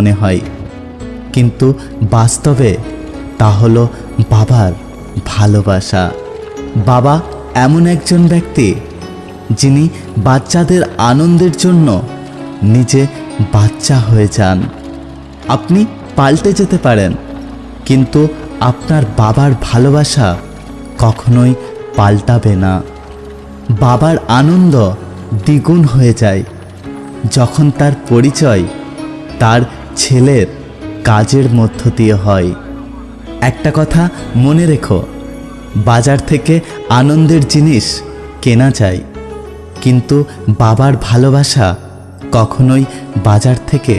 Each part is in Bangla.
মনে হয়, কিন্তু বাস্তবে তা হলো বাবার ভালোবাসা। বাবা এমন একজন ব্যক্তি যিনি বাচ্চাদের আনন্দের জন্য নিজে বাচ্চা হয়ে যান। আপনি পাল্টে যেতে পারেন, কিন্তু আপনার বাবার ভালোবাসা কখনোই পাল্টাবে না। বাবার আনন্দ দ্বিগুণ হয়ে যায় যখন তার পরিচয় তার ছেলের কাজের মধ্য দিয়ে হয়। একটা কথা মনে রেখো, বাজার থেকে আনন্দের জিনিস কেনা যায়, কিন্তু বাবার ভালোবাসা কখনোই বাজার থেকে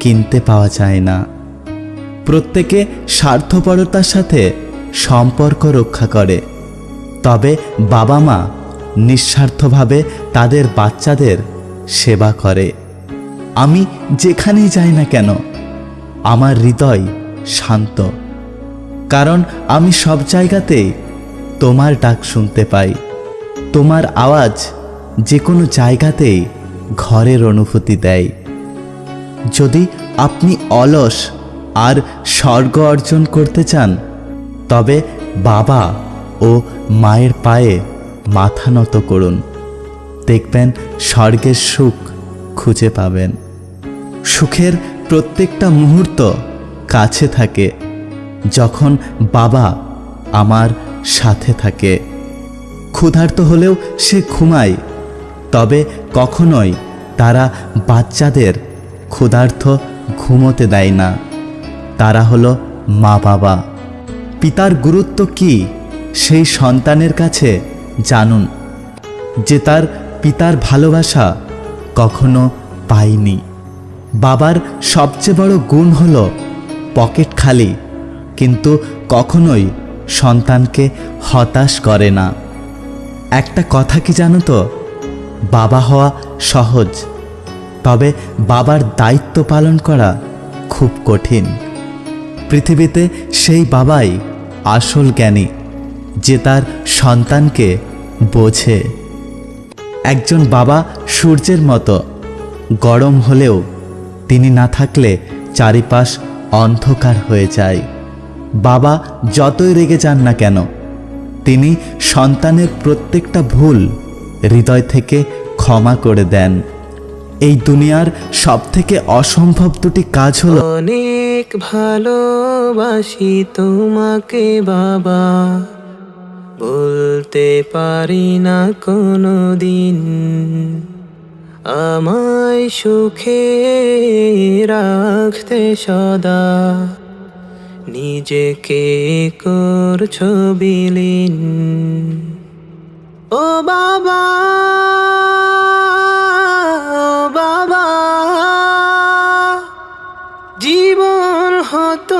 কিনতে পাওয়া যায় না। প্রত্যেকে স্বার্থপরতার সাথে সম্পর্ক রক্ষা করে, তবে বাবা মা নিঃস্বার্থভাবে তাদের বাচ্চাদের সেবা করে। আমি যেখানেই যাই না কেন আমার হৃদয় শান্ত, কারণ আমি সব জায়গাতেই তোমার ডাক শুনতে পাই। তোমার আওয়াজ যে কোনো জায়গাতেই ঘরের অনুভূতি দেয়। যদি আপনি অলস আর স্বর্গ অর্জন করতে চান, তবে বাবা ও মায়ের পায়ে মাথা নত করুন। দেখবেন স্বর্গের সুখ খুঁজে পাবেন। সুখের প্রত্যেকটা মুহূর্ত কাছে থাকে যখন বাবা আমার সাথে থাকে। ক্ষুধার্ত হলেও সে ঘুমায়, তবে কখনোই তারা বাচ্চাদের ক্ষুধার্ত ঘুমোতে দেয় না। তারা হলো মা বাবা। পিতার গুরুত্ব কি সেই সন্তানের কাছে জানুন, যে তার পিতার ভালোবাসা কখনো পায়নি। বাবার সবচেয়ে বড় গুণ হলো পকেট খালি, কিন্তু কখনোই সন্তানকে হতাশ করে না। একটা কথা কি জানো তো, বাবা হওয়া সহজ, তবে বাবার দায়িত্ব পালন করা খুব কঠিন। পৃথিবীতে সেই বাবাই আসল জ্ঞানী, যে তার সন্তানকে বোঝে। একজন বাবা সূর্যের মতো, গরম হলেও তিনি না থাকলে চারিপাশ অন্ধকার হয়ে যায়। বাবা যতই রেগে যান না কেন, তিনি সন্তানের প্রত্যেকটা ভুল হৃদয় থেকে ক্ষমা করে দেন। এই দুনিয়ার সবথেকে অসম্ভব দুটি কাজ হলো, অনেক ভালোবাসি তোমাকে বাবা, বলতে পারি না কোনো দিন। আমায় সুখে রাখতে সদা নিজেকে করছো বিলীন। ও বাবা, ও বাবা, জীবন হতো